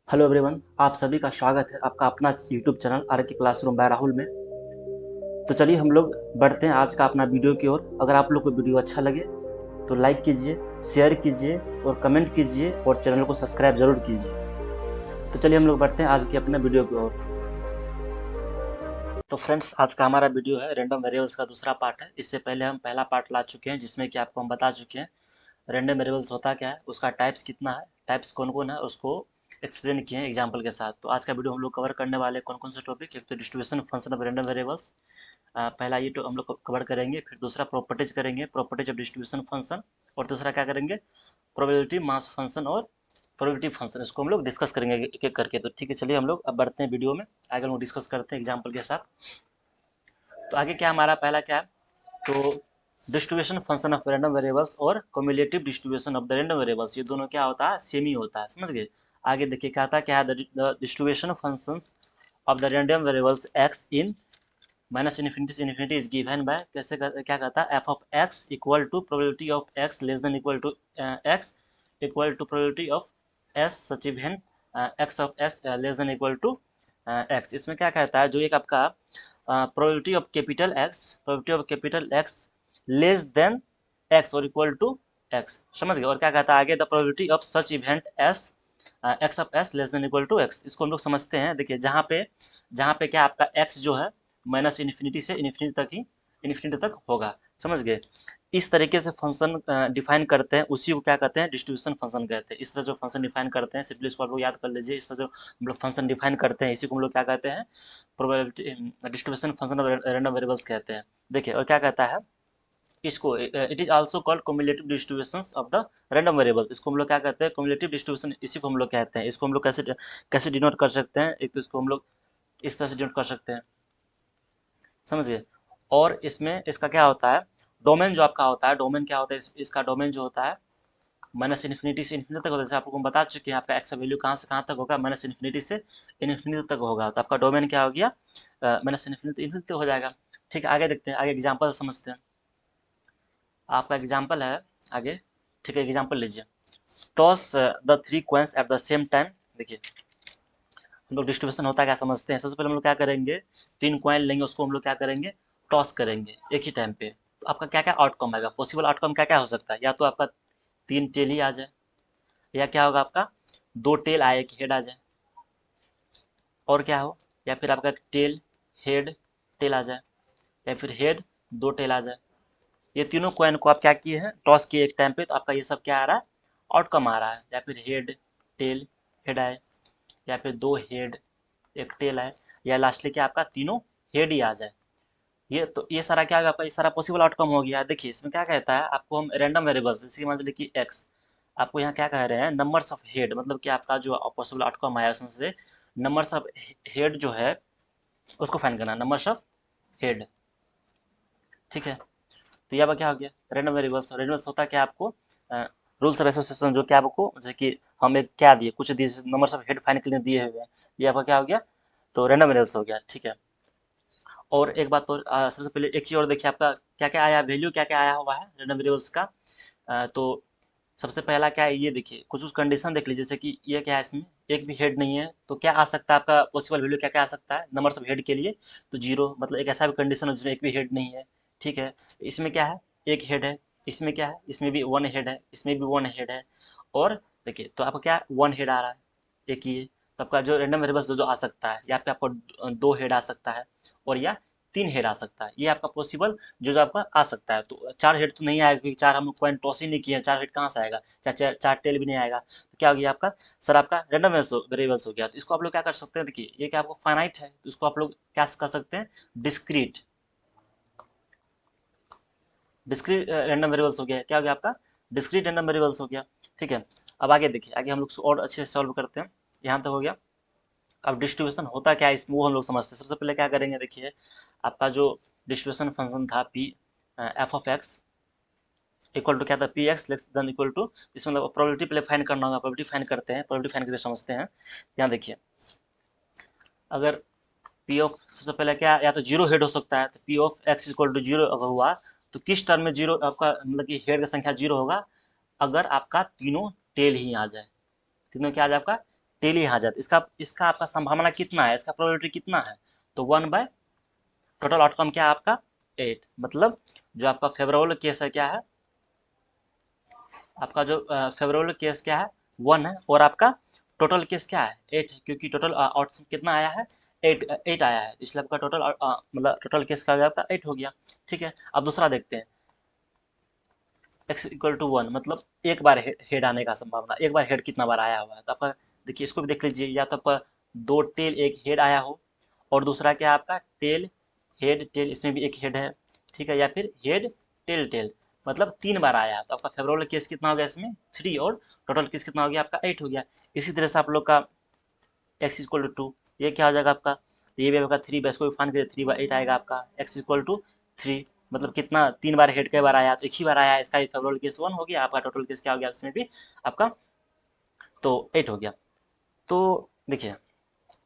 Hello everyone, आप सभी का स्वागत है आपका अपना यूट्यूब चैनल आर के क्लासरूम बाय राहुल में। तो चलिए हम लोग बढ़ते हैं आज का अपना वीडियो की ओर। अगर आप लोग को वीडियो अच्छा लगे तो लाइक कीजिए, शेयर कीजिए और कमेंट कीजिए और चैनल को सब्सक्राइब जरूर कीजिए। तो चलिए हम लोग बढ़ते हैं आज के अपने वीडियो की ओर। तो फ्रेंड्स, आज का हमारा वीडियो है रैंडम वेरिएबल्स का दूसरा पार्ट है। इससे पहले हम पहला पार्ट ला चुके हैं जिसमें कि आपको हम बता चुके हैं रैंडम वेरिएबल्स होता क्या है, उसका टाइप्स कितना है, टाइप्स कौन कौन है, उसको एक्सप्लेन किए हैं एग्जाम्पल के साथ। तो आज का वीडियो हम लोग कवर करने वाले कौन कौन से टॉपिक, एक तो distribution function of random variables, पहला ये तो हम लोग कवर करेंगे। फिर दूसरा प्रॉपर्टीज करेंगे, प्रॉपर्टीज ऑफ डिस्ट्रीब्यूशन फंक्शन। और दूसरा क्या करेंगे, प्रोबेबिलिटी मास फंक्शन और प्रोबेबिलिटी फंक्शन। इसको हम लोग डिस्कस करेंगे एक एक करके। तो ठीक है, चलिए हम लोग अब बढ़ते हैं वीडियो में, आगे हम लोग डिस्कस करते हैं एग्जाम्पल के साथ। तो आगे क्या हमारा पहला क्या है, तो distribution function of random variables और cumulative distribution of the random variables, ये दोनों क्या होता है, सेम ही होता है। समझ गए। आगे देखिए क्या था, क्या है the distribution functions of the random variables X in minus infinity से इन्फिनिटी इज गिवन बाय, कैसे क्या कहता है, F of x equal to probability of X less than equal to X equal to probability of S such even X of S less than equal to X. इसमें क्या कहता है, जो एक आपका probability of capital X, probability of capital X less than x और equal to X. समझ गए। और क्या कहता है आगे, the probability of such event S X of S less than equal to X. इसको हम लोग समझते हैं। देखिए जहाँ पे क्या आपका एक्स जो है माइनस इन्फिनिटी से इन्फिनिटी तक ही, इन्फिनिटी तक होगा। समझ गए। इस तरीके से फंक्शन डिफाइन करते हैं, उसी को क्या कहते हैं, डिस्ट्रीब्यूशन फंक्शन कहते हैं। इस तरह जो फंक्शन डिफाइन करते हैं, सिंपली इसको आप लोग याद कर लीजिए। इस तरह जो हम लोग फंक्शन डिफाइन करते हैं, इसी को हम लोग क्या कहते हैं, probability distribution function of random variables कहते हैं। देखिए और क्या कहता है, इसको it is also called cumulative distribution of the random variables. इसको हम लोग क्या कहते हैं, क्युमुलेटिव डिस्ट्रीब्यूशन, इसी को हम लोग कहते हैं। इसको हम लोग कैसे कैसे डिनोट कर सकते हैं, एक तो इसको हम लोग इस तरह से डिनोट कर सकते हैं। समझ गए। और इसमें इसका क्या होता है, डोमेन जो आपका होता है, डोमेन क्या होता है, इसका डोमेन जो होता है माइनस इन्फिनिटी से इन्फिनिटी तक होता है। जैसे आपको हम बता चुके हैं, आपका एक्स का वैल्यू कहाँ से कहाँ तक होगा, माइनस इन्फिनिटी से इन्फिनिटी तक होगा। तो आपका डोमेन क्या हो गया, माइनस इन्फिनिटी इन्फिनिटी हो जाएगा। ठीक है, आगे देखते हैं, आगे एग्जाम्पल समझते हैं। आपका एग्जाम्पल है आगे। ठीक है, एग्जाम्पल लीजिए, toss the three coins at the same time. देखिए हम लोग डिस्ट्रीब्यूशन होता है क्या समझते हैं। सबसे पहले हम लोग क्या करेंगे, तीन कॉइन लेंगे, उसको हम लोग क्या करेंगे, टॉस करेंगे एक ही टाइम पे। तो आपका क्या क्या आउटकम आएगा, पॉसिबल आउटकम क्या क्या हो सकता है, या तो आपका तीन टेल ही आ जाए, या क्या होगा आपका दो टेल आए एक हेड आ जाए, और क्या हो, या फिर आपका टेल हेड टेल आ जाए, या फिर हेड दो टेल आ जाए। ये तीनों कॉइन को आप क्या किए हैं, टॉस किए एक टाइम पे, तो आपका ये सब क्या आ रहा है, आउटकम आ रहा है। या फिर हेड टेल हेड आए, या फिर दो हेड एक टेल आए, या लास्टली क्या आपका तीनों हेड ही आ जाए। ये तो ये सारा क्या होगा आपका, ये सारा पॉसिबल आउटकम हो गया। देखिए इसमें क्या कहता है, आपको हम रैंडम वेरिएबल्स, जैसे मान लीजिए कि एक्स, आपको यहाँ क्या कह रहे हैं, नंबर्स ऑफ हेड, मतलब कि आपका जो पॉसिबल आउटकम आया उसमें से नंबर्स ऑफ हेड जो है उसको फाइंड करना, नंबर्स ऑफ हेड। ठीक है, तो यहाँ पर क्या हो गया, रैंडम वेरिएबल्स। रैंडम्स होता है क्या आपको, रूल्स ऑफ एसोसिएशन, जो क्या आपको, जैसे कि हम एक क्या दिए, कुछ दिए नंबर्स ऑफ हेड फाइंड के लिए दिए हुए हैं, ये आपका क्या हो गया, तो रैंडम वेरिएबल्स हो गया। ठीक है। और एक बात और, सबसे पहले एक चीज़ और देखिए, आपका क्या क्या आया, वैल्यू क्या क्या आया हुआ है रैंडम वेरिएबल्स का। तो सबसे पहला क्या है, ये देखिए कुछ कुछ कंडीशन देख लीजिए, जैसे कि ये क्या है, इसमें एक भी हेड नहीं है, तो क्या आ सकता है आपका पॉसिबल वैल्यू, क्या क्या आ सकता है नंबर्स ऑफ हेड के लिए, तो जीरो, मतलब एक ऐसा भी कंडीशन हो जिसमें एक भी हेड नहीं है। ठीक है, इसमें क्या है, एक हेड है, इसमें क्या है, इसमें भी वन हेड है, इसमें भी वन हेड है। और देखिए तो आपका क्या वन हेड आ रहा है, एक ही है। तो आपका जो रैंडम वेरिएबल्स जो जो आ सकता है, या पे आपको दो हेड आ सकता है, और या तीन हेड आ सकता है, ये आपका पॉसिबल जो जो आपका आ सकता है। तो चार हेड तो नहीं आएगा, क्योंकि चार हम लोग कॉइन टॉस ही नहीं किए हैं, चार हेड कहाँ से आएगा, चार चार चार टेल भी नहीं आएगा। तो क्या हो गया आपका, सर आपका रैंडम वेरिएबल्स हो गया। तो इसको आप लोग क्या कर सकते हैं, देखिए ये क्या आपको फाइनाइट है, तो इसको आप लोग क्या कर सकते हैं, डिस्क्रीट, डिस्क्रीट रैंडम वेरिएबल्स हो गया। क्या हो गया आपका, डिस्क्रीट रैंडम वेरिएबल्स हो गया। ठीक है, अब आगे देखिए, आगे हम लोग और अच्छे से सॉल्व करते हैं। यहाँ तक हो गया। अब डिस्ट्रीब्यूशन होता क्या है इसमें, वो हम लोग समझते हैं। सबसे पहले क्या करेंगे, देखिए आपका जो डिस्ट्रीब्यूशन फंक्शन था P F of x equal to क्या था, P X less than equal to, इसमें मतलब प्रोबेबिलिटी पहले फाइन करना होगा, प्रोबेबिलिटी फाइन करते हैं, प्रोबेबिलिटी फाइन करके समझते हैं। यहाँ देखिए, अगर पी ऑफ, सबसे पहले क्या, या तो जीरो हेड हो सकता है, तो P of x equal to zero अगर हुआ, तो किस टर्म में जीरो आपका, मतलब कि हेड की संख्या जीरो होगा, अगर आपका तीनों टेल ही आ जाए, तीनों क्या आ जाए आपका, टेल यहाँ जाता, इसका इसका आपका संभावना कितना है, इसका प्रोबेबिलिटी कितना है, तो 1 बाय टोटल आउटकम क्या है आपका 8, मतलब जो आपका फेवरेबल केस है क्या है, आपका जो फेवरेबल केस क्या है 1 है, और आपका टोटल केस क्या है 8 है, क्योंकि टोटल आउटकम कितना आया है 8 आया है, इसलिए आपका टोटल मतलब टोटल केस का आपका 8 हो गया। ठीक है, अब दूसरा देखते हैं, x=1 मतलब एक बार हेड आने का संभावना, एक बार हेड कितना बार आया हुआ है, तो आपका देखिए इसको भी देख लीजिए, या तो आपका 2 टेल एक हेड आया हो, और दूसरा क्या आपका टेल हेड टेल, इसमें भी एक हेड है, ठीक है, या फिर हेड टेल टेल, मतलब 3 बार आया, तो आपका फेवरेबल केस कितना हो गया इसमें 3, और टोटल केस कितना हो गया आपका 8 हो गया। इसी तरह से आप लोग का x=2, ये क्या हो जाएगा आपका, तो ये भी आपका 3 को फाइन करिए 3/8 आएगा आपका, x=3, मतलब कितना 3 बार हेड कई बार आया, तो एक ही बार आया, इसका फेवरेबल केस 1 हो गया, आपका टोटल केस क्या हो गया इसमें भी आपका, तो 8 हो गया। तो देखिए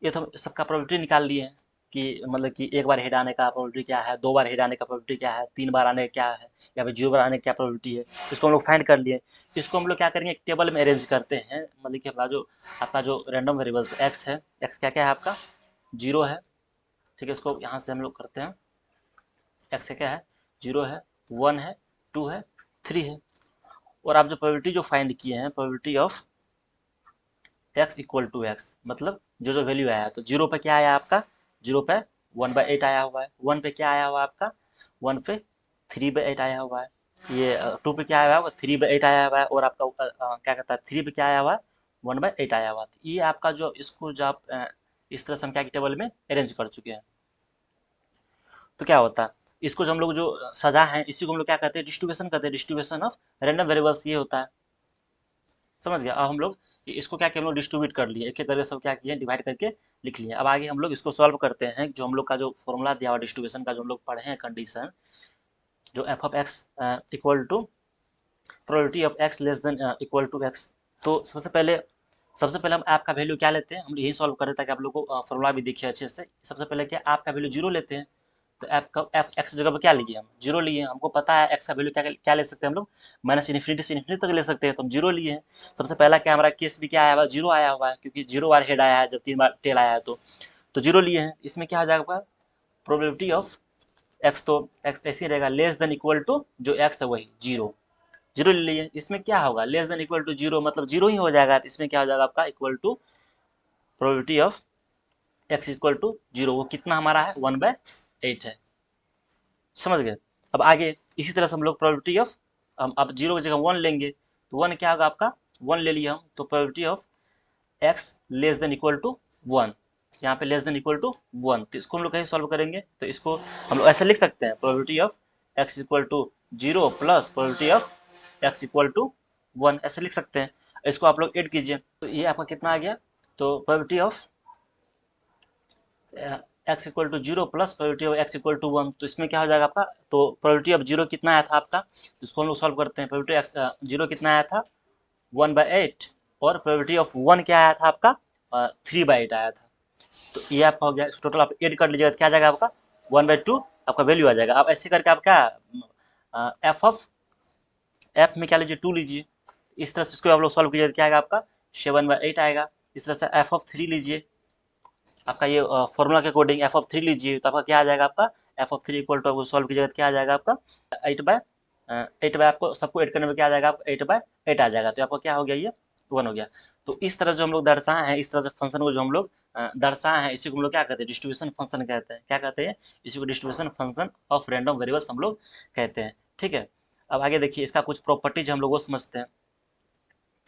ये तो सबका प्रोबेबिलिटी निकाल लिए हैं कि मतलब कि एक बार हेड आने का प्रोबेबिलिटी क्या है, 2 बार हेड आने का प्रोबेबिलिटी क्या है, 3 बार आने का क्या है, या फिर 0 बार आने का क्या प्रोबेबिलिटी है, इसको हम लोग फाइंड कर लिए। इसको हम लोग क्या करेंगे, एक टेबल में अरेंज करते हैं, मतलब कि आपका जो रैंडम वेरिएबल्स एक्स है, एक्स क्या क्या है आपका 0 है, ठीक है, इसको यहाँ से हम लोग करते हैं, एक्स का क्या है 0 है, 1 है, 2 है, 3 है, और आप जो प्रोबेबिलिटी जो फाइंड किए हैं, प्रोबेबिलिटी ऑफ x=x, मतलब जो जो वैल्यू आया, तो 0 पे क्या आया आपका, 0 पे 1/8 आया हुआ है, 1 पे क्या आया हुआ है आपका 1 पे 3/8 आया हुआ है, ये 2 पे क्या आया हुआ है 3/8 आया हुआ है, और आपका क्या कहता है 3 पे क्या आया हुआ है 1/8 आया हुआ है। तो ये आपका जो इसको जो आप इस तरह संख्या के टेबल में अरेंज कर चुके हैं, तो क्या होता है, इसको जो हम लोग जो सजा है इसी को हम लोग क्या कहते हैं डिस्ट्रीब्यूशन कहते हैं, डिस्ट्रीब्यूशन ऑफ रैंडम वेरिएबल्स ये होता है, समझ गया। अब हम लोग इसको क्या किया, हम लोग डिस्ट्रीब्यूट कर लिए, एक एक करके सब क्या किए डिवाइड करके लिख लिए। अब आगे हम लोग इसको सॉल्व करते हैं, जो हम लोग का जो फॉर्मूला दिया हुआ डिस्ट्रीब्यूशन का जो हम लोग पढ़े हैं कंडीशन, जो f(x) equal to probability of x less than equal to x। तो सबसे पहले हम ऐप का वैल्यू क्या लेते हैं, हम यही सॉल्व करें ताकि आप लोग को फॉर्मूला भी दिखे अच्छे से। सबसे पहले क्या ऐप का वैल्यू 0 लेते हैं, तो ऐप का एक्स जगह पर क्या लिए हम 0 लिए, हमको पता है एक्स का वैल्यू क्या क्या ले सकते हैं हम लोग, -∞ से ∞ तक ले सकते हैं, तो हम 0 लिए हैं। सबसे पहला क्या हमारा केस भी क्या आया हुआ 0 आया हुआ है, क्योंकि 0 बार हेड आया है, जब 3 बार टेल आया है, तो 0 लिए हैं। इसमें क्या आ जाएगा प्रोबेबिलिटी ऑफ एक्स, तो एक्स ऐसे ही रहेगा लेस देन इक्वल टू जो एक्स है वही 0, 0 ले लिए। इसमें क्या होगा लेस देन इक्वल टू 0, मतलब 0 ही हो जाएगा, तो इसमें क्या हो जाएगा आपका equal to probability of x=0, वो कितना हमारा है 1/8 है, समझ गए। अब आगे इसी तरह से हम लोग प्रोबेबिलिटी ऑफ, हम अब 0 की जगह 1 लेंगे, तो 1 क्या होगा आपका 1 ले लिया हम, तो probability of x less than equal to 1, यहाँ पे लेस देन इक्वल टू 1, तो इसको हम लोग कैसे सॉल्व करेंगे, तो इसको हम लोग ऐसे लिख सकते हैं probability of x=0 plus probability of x=1, ऐसे लिख सकते हैं। इसको आप लोग ऐड कीजिए, तो ये आपका कितना आ गया, तो probability of x=0 plus probability of x=1, तो इसमें क्या हो जाएगा आपका, तो प्रोबेबिलिटी ऑफ 0 कितना आया था आपका, तो इसको हम लोग सॉल्व करते हैं। प्रोबेबिलिटी ऑफ 0 कितना आया था 1/8, और प्रोबेबिलिटी ऑफ 1 क्या आया था आपका 3/8 आया था, तो ये आपका हो गया। इसको टोटल आप ऐड कर लीजिएगा, क्या आ जाएगा आपका 1/2 आपका वैल्यू आ जाएगा। आप ऐसे करके आप क्या एफ में क्या लीजिए 2 लीजिए, इस तरह से इसको आप लोग सॉल्व कीजिए, क्या आएगा आपका 7/8 आएगा। इस तरह से f(3) लीजिए, आपका ये फॉर्मूला के अकॉर्डिंग f(3) लीजिए, तो आपका क्या आ जाएगा आपका f(3) इक्वल टू, आपको सॉल्व कीजिएगा तो क्या आ जाएगा आपका 8/8, आपको सबको ऐड करने में क्या आ जाएगा आपका 8/8 आ जाएगा, तो आपका क्या हो गया ये 1 हो गया। तो इस तरह जो हम लोग दर्शाए हैं, इस तरह से फंक्शन को जो हम लोग दर्शाए हैं, इसी को हम लोग क्या कहते हैं डिस्ट्रीब्यूशन फंक्शन कहते हैं, क्या कहते हैं इसी को distribution function of random variables हम लोग कहते हैं। ठीक है, अब आगे देखिए इसका कुछ प्रॉपर्टीज हम लोग वो समझते हैं,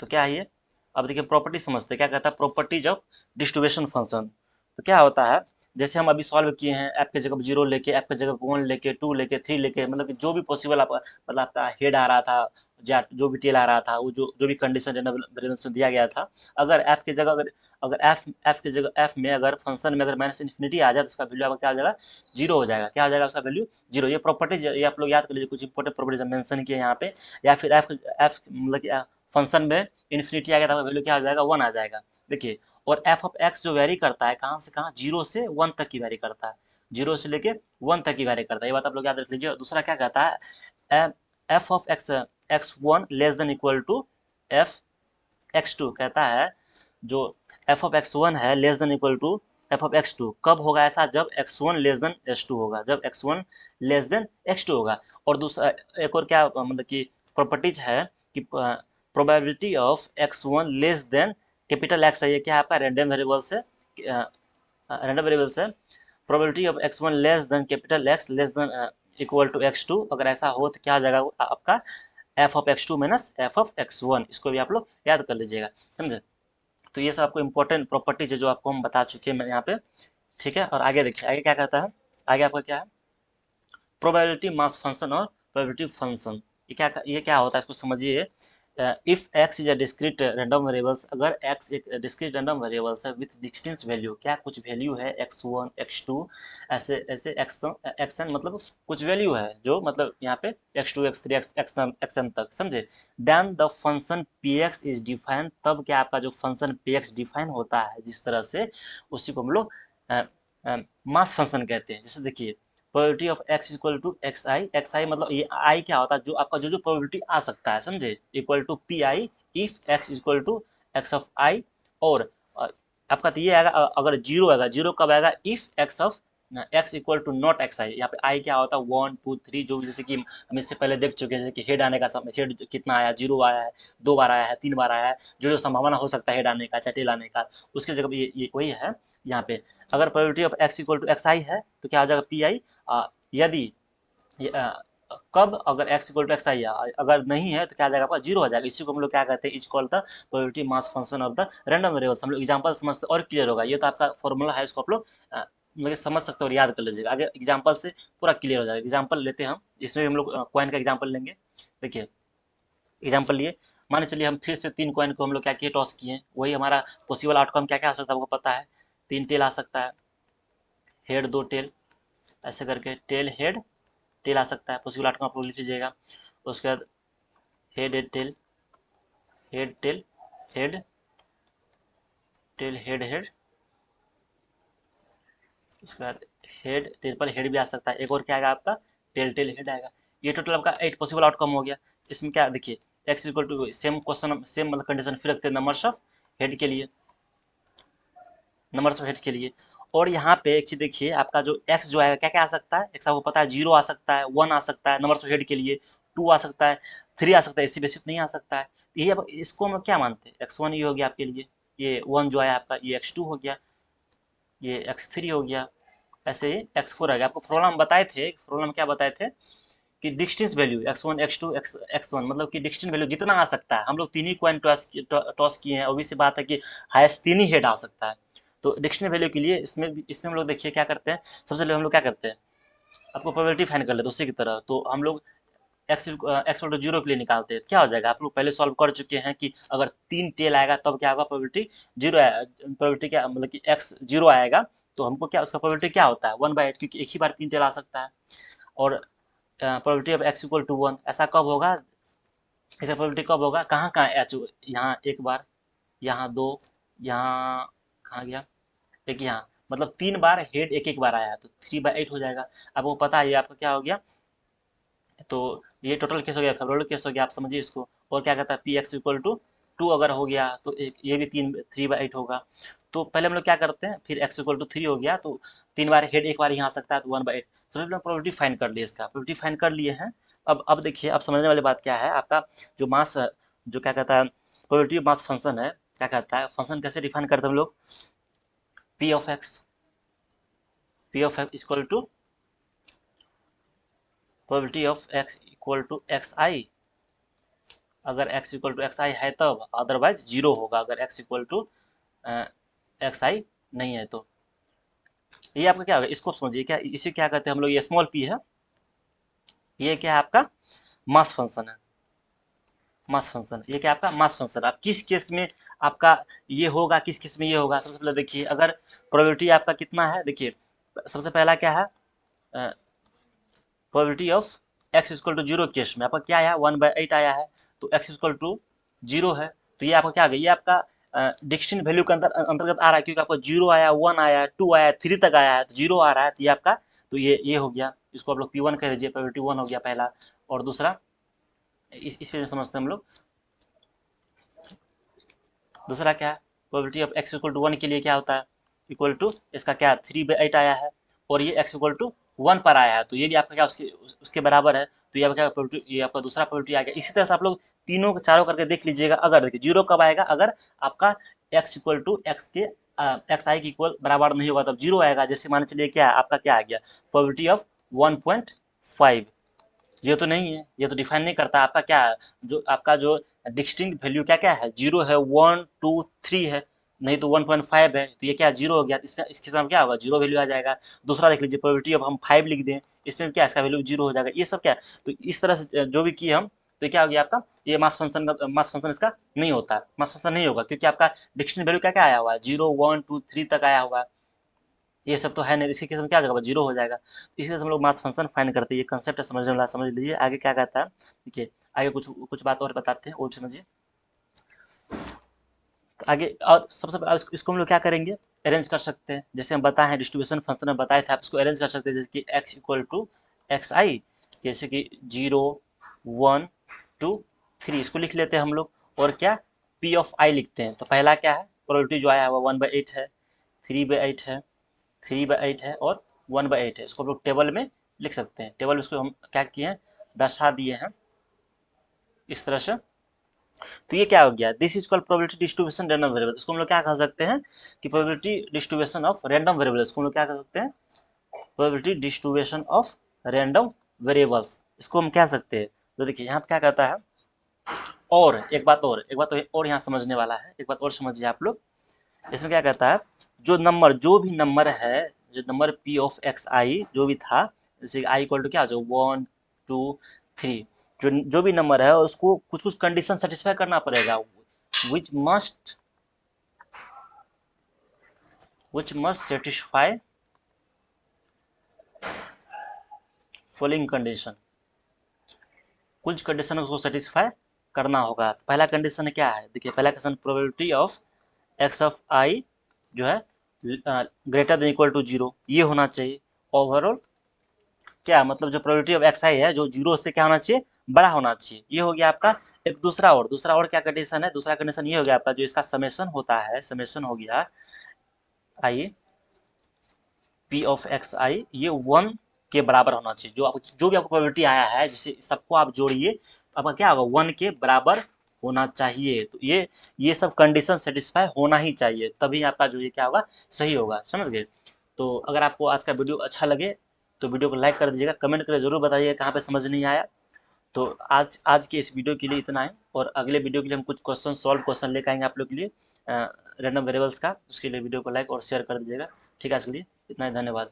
तो क्या है ये, अब देखिए प्रॉपर्टी समझते हैं, क्या कहता है प्रॉपर्टीज ऑफ डिस्ट्रीब्यूशन फंक्शन। तो क्या होता है, जैसे हम अभी सॉल्व किए हैं ऐप के जगह 0 लेके, ऐप के जगह 1 लेके, 2 लेके, 3 लेके, मतलब कि जो भी पॉसिबल आप मतलब आपका हेड आ रहा था, जो भी टेल आ रहा था, वो जो भी कंडीशन वेरिएबल्स में दिया गया था, अगर ऐप की जगह अगर एफ की जगह एफ में अगर फंक्शन में अगर -∞ आ जाए, तो उसका वैल्यू आपका क्या हो जाएगा 0 हो जाएगा, क्या हो जाएगा उसका वैल्यू 0। ये प्रॉपर्टीज ये आप लोग याद कर लीजिए, कुछ इंपॉर्टेंट प्रॉपर्टीज मेंशन किए यहाँ पे, या फिर एफ एफ मतलब कि फंक्शन में इन्फिनिटी आ गया तो वैल्यू क्या हो जाएगा 1 आ जाएगा। देखिए, और एफ ऑफ एक्स जो वेरी करता है कहाँ से कहाँ 0 से 1 तक की वेरी करता है, 0 से लेके 1 तक की वेरी करता है, ये बात आप लोग याद रख लीजिए। दूसरा क्या कहता है F of X x1 less than equal to f x2, कहता है जो एफ ऑफ एक्स वन है less than equal to F of X two, कब होगा ऐसा? जब X one less than X two होगा, जब X one less than X two होगा। और दूसरा एक और क्या मतलब कि प्रॉपर्टीज है कि probability of X one less than capital X है, ये क्या है आपका रैंडम वेरिएबल से, रैंडम वेरिएबल से probability of X one less than capital X less than equal to X two, अगर ऐसा हो तो क्या आ जाएगा आपका F of X two minus F of X one, इसको भी आप लोग याद कर लीजिएगा, समझे। तो ये सब आपको इंपॉर्टेंट प्रॉपर्टीज है जो आपको हम बता चुके हैं यहाँ पे, ठीक है। और आगे देखिए, आगे क्या कहता है, आगे आपका क्या है, प्रोबेबिलिटी मास फंक्शन और प्रोबेबिलिटी फंक्शन। ये क्या होता है इसको समझिए। If x is a discrete random variables, अगर एक्स एक डिस्क्रीट रैंडम वेरिएबल्स है विथ डिस्टिंक्ट वैल्यू, क्या कुछ वैल्यू है एक्स वन एक्स टू, ऐसे ऐसे एक्स एन, मतलब कुछ वैल्यू है जो मतलब यहाँ पे X two X three X N तक, समझे। Then the function P X is defined, तब क्या आपका जो फंक्शन पी एक्स डिफाइन होता है जिस तरह से, उसी को हम लोग मास फंक्शन कहते हैं। जैसे देखिए, probability of x equal to x i मतलब ये आई क्या होता है, जो आपका जो प्रोबेबिलिटी आ सकता है, समझे, equal to p i if x equal to x of i. और आपका तो ये आएगा, अगर जीरो आएगा, जीरो कब आएगा, if x of x equal to not x i. यहाँ पे आई क्या होता है, वन टू थ्री, जो जैसे कि हम इससे पहले देख चुके हैं, जैसे कि हेड आने का समय, हेड कितना आया, जीरो आया है, दो बार आया है, तीन बार आया है, जो जो संभावना हो सकता है हेड आने का चाहे टेल आने का, उसके जगह ये वही है यहाँ पे। अगर probability of x equal to x i है तो क्या हो जाएगा पी आई। यदि कब, अगर x equal to x i, अगर नहीं है तो क्या आ जाएगा आपका जीरो आ जाएगा। इसी को हम लोग क्या कहते हैं, is called the probability mass function of the random variables. हम लोग एग्जांपल समझते और क्लियर होगा, ये तो आपका फॉर्मूला है, इसको आप लोग मतलब समझ सकते हो और याद कर लीजिएगा, आगे एग्जाम्पल से पूरा क्लियर हो जाएगा। एग्जाम्पल लेते हैं हम, इसमें भी हम लोग कॉइन का एग्जाम्पल लेंगे। देखिए एग्जाम्पल लिए, मान चलिए हम फिर से तीन कॉइन को हम लोग क्या किए, टॉस किए, वही हमारा पॉसिबल आउटकम क्या क्या आ सकता है आपको पता है, तीन टेल आ सकता है, हेड दो टेल, ऐसे करके टेल हेड टेल आ सकता है, पॉसिबल आउटकम आप लोग लिख लीजिएगा। उसके बाद head head tail, head tail head tail head head, उसके बाद हेड टेल पर हेड भी आ सकता है, एक और क्या आएगा आपका टेल टेल हेड आएगा। ये टोटल आपका 8 पॉसिबल आउटकम हो गया। इसमें क्या देखिए, X equal to same question, same मतलब कंडीशन फिर रखते हैं नंबर्स ऑफ हेड के लिए, नंबर्स ऑफ हेड्स के लिए। और यहाँ पे एक चीज देखिए, आपका जो एक्स जो आएगा क्या क्या आ सकता है, एक्स आपको पता है, जीरो आ सकता है, वन आ सकता है नंबर्स ऑफ हेड के लिए, टू आ सकता है, थ्री आ सकता है, इससे बेसिक नहीं आ सकता है। यही अब इसको हम लोग क्या मानते हैं, एक्स वन ये हो गया आपके लिए, ये वन जो आया आपका ये एक्स टू हो गया, ये एक्स थ्री हो गया, ऐसे ही एक्स फोर आ गया। आपको प्रॉब्लम बताए थे, प्रॉब्लम क्या बताए थे कि distance value X one X two X one, मतलब कि डिस्टेंस वैल्यू जितना आ सकता है, हम लोग तीन ही कॉइन टॉस किए हैं, obvious सी बात है कि हाईएस्ट तीन ही हेड आ सकता है। तो डिस्टेंस वैल्यू के लिए इसमें हम लोग देखिए क्या करते हैं, सबसे पहले हम लोग क्या करते हैं, आपको प्रोबेबिलिटी फाइंड कर लेते हैं उसी की तरह। तो हम लोग एक्स एक्स टू जीरो के लिए निकालते हैं, क्या हो जाएगा, आप लोग पहले सॉल्व कर चुके हैं कि अगर तीन टेल आएगा तब क्या होगा, प्रोबेबिलिटी जीरो, प्रोबेबिलिटी क्या मतलब कि एक्स जीरो आएगा, तो हमको क्या उसका प्रोबेबिलिटी क्या होता है 1/8, क्योंकि एक ही बार तीन टेल आ सकता है। और probability of x equal to one, ऐसा कब होगा, ऐसा प्रोबेबिलिटी कब होगा, कहाँ कहाँ एच, यहाँ एक बार, यहाँ दो, यहाँ कहाँ गया, एक यहाँ, मतलब तीन बार हेड एक एक बार आया तो 3/8 हो जाएगा। आपको पता है ये आपका क्या हो गया, तो ये टोटल केस हो गया, फेवरेबल केस हो गया, आप समझिए इसको। और क्या कहता है P X equal to two अगर हो गया तो एक ये भी 3/8 होगा। तो पहले हम लोग क्या करते हैं, फिर एक्स इक्वल टू थ्री हो गया तो तीन बार हेड एक बार यहाँ आ सकता है तो 1/8। सबसे पहले प्रोबेबिलिटी फाइंड कर लिए, इसका प्रोबेबिलिटी फाइंड कर लिए हैं। अब देखिए, अब समझने वाली बात क्या है, आपका जो मास, जो क्या कहता है प्रोबेबिलिटी मास फंक्शन है, क्या कहता है फंक्शन कैसे डिफाइन करते हैं हम लोग, p of x, p of x equal to probability of x equal to x i, अगर x equal to x i है तब, अदरवाइज जीरो होगा अगर x equal to x i नहीं है तो। ये आपका क्या होगा, इसको समझिए, क्या इसे क्या कहते हैं हम लोग, ये स्मॉल p है, ये क्या है आपका मास फंक्शन है, मास फंक्शन, ये क्या आपका मास फंक्शन। आप किस केस में आपका ये होगा, किस केस में ये होगा, सबसे पहले देखिए, अगर प्रोबेबिलिटी आपका कितना है, देखिए सबसे पहला क्या है, probability of x equal to zero case में आपका क्या आया 1/8 आया है, तो एक्स इक्वल टू जीरो है, तो ये आपका क्या आ गया, ये आपका डिस्टिंक्ट वैल्यू के अंतर्गत आ रहा है, क्योंकि आपको जीरो आया, वन आया, टू आया, थ्री तक आया है, तो जीरो आ रहा है, तो ये आपका, तो ये हो गया, इसको आप लोग P1 कह दीजिए, प्रोबेबिलिटी वन हो गया पहला। और दूसरा इस पे समझते हैं हम लोग, दूसरा क्या है, probability of x equal to 1 के लिए क्या होता है, इक्वल टू इसका क्या 3/8 आया है, और ये x इक्वल टू 1 पर आया है, तो ये भी आपका क्या उसके बराबर है, तो ये आपका प्रोबेबिलिटी, ये आपका दूसरा प्रोबेबिलिटी आ गया। इसी तरह से आप लोग तीनों चारों करके देख लीजिएगा। अगर देखिए जीरो कब आएगा, अगर आपका x इक्वल टू एक्स के एक्स आई के इक्वल बराबर नहीं होगा तब जीरो आएगा। जैसे मान चलिए क्या है आपका, क्या आ गया प्रोबेबिलिटी ऑफ 1.5, ये तो नहीं है, ये तो डिफाइन नहीं करता आपका क्या है, जो आपका जो डिस्टिंक्ट वैल्यू क्या क्या है, जीरो है, 1 2 3 है, नहीं तो 1.5 है, तो ये क्या जीरो हो गया, इसमें इसके साथ क्या होगा, जीरो वैल्यू आ जाएगा। दूसरा देख लीजिए प्रोबेबिलिटी ऑफ हम 5 लिख दें, इसमें क्या इसका वैल्यू जीरो हो जाएगा। ये सब क्या है, तो इस तरह से जो भी किए हम, तो क्या हो गया आपका, ये मास फंक्शन का मास फंक्शन इसका नहीं होता, मास फंक्शन नहीं होगा, क्योंकि आपका डिक्शनरी वैल्यू क्या क्या आया हुआ है, 0 1 2 3 तक आया हुआ है। ये सब तो है नहीं, इसी केस में क्या हो जाएगा, जीरो हो जाएगा। इसी तरह से हम लोग मास फंक्शन फाइंड करते हैं। ये कंसेप्ट है, समझने वाला समझ लीजिए। आगे क्या कहता है, देखिए आगे कुछ कुछ बात और बताते हैं, वो भी समझिए। आगे और सबसे पहले इसको हम लोग क्या करेंगे, अरेंज कर सकते हैं। जैसे हम बताए हैं डिस्ट्रीब्यूशन फंक्शन में बताए थे, आप इसको अरेंज कर सकते हैं, जैसे कि x इक्वल टू एक्स आई, जैसे कि 0 1 2 3, इसको लिख लेते हैं हम लोग। और क्या p ऑफ i लिखते हैं। तो पहला क्या है, प्रोबेबिलिटी जो आया हुआ 1/8 है, 3/8 है, 3/8 है और 1/8 है। इसको हम लोग टेबल में लिख सकते हैं। टेबल में इसको हम क्या किए हैं, दर्शा दिए हैं इस तरह से। तो ये क्या हो गया, this is called probability distribution random variable. इसको हम लोग क्या कह सकते हैं कि probability distribution of random variable. इसको हम लोग क्या कह सकते हैं, probability distribution of random variables, इसको हम कह सकते हैं। तो देखिए यहाँ पे क्या कहता है, और एक बात और यहाँ समझने वाला है, एक बात और समझिए आप लोग। इसमें क्या कहता है, जो भी नंबर है, जो नंबर p ऑफ एक्स आई जो भी था, जैसे आई इक्वल टू क्या हो, 1 2 3, जो भी नंबर है उसको कुछ कुछ कंडीशन सेटिस्फाई करना पड़ेगा, which must satisfy following condition. कुछ कंडीशन उसको सेटिस्फाई करना होगा। पहला कंडीशन क्या है, देखिए पहला condition probability of x of i जो है greater than equal to zero, ये होना चाहिए। ओवरऑल क्या मतलब, जो प्रोबेबिलिटी ऑफ एक्स आई है जो जीरो से क्या होना चाहिए, बड़ा होना चाहिए। ये हो गया आपका एक दूसरा और क्या कंडीशन है, दूसरा कंडीशन ये हो गया आपका, जो इसका समेशन होता है, समेशन हो गया आई पी ऑफ एक्स आई, ये 1 के बराबर होना चाहिए। जो भी आपको प्रोबेबिलिटी आया है, जिसे सबको आप जोड़िए, आपका क्या होगा, 1 के बराबर होना चाहिए। तो ये सब कंडीशन सेटिस्फाई होना ही चाहिए, तभी आपका जो ये क्या होगा, सही होगा। समझ गए। तो अगर आपको आज का वीडियो अच्छा लगे तो वीडियो को लाइक कर दीजिएगा, कमेंट करके जरूर बताइएगा कहाँ पे समझ नहीं आया। तो आज के इस वीडियो के लिए इतना है, और अगले वीडियो के लिए हम कुछ क्वेश्चन लेकर आएंगे आप लोग के लिए रैंडम वेरिएबल्स का। उसके लिए वीडियो को लाइक और शेयर कर दीजिएगा। ठीक है, आज के लिए इतना ही, धन्यवाद।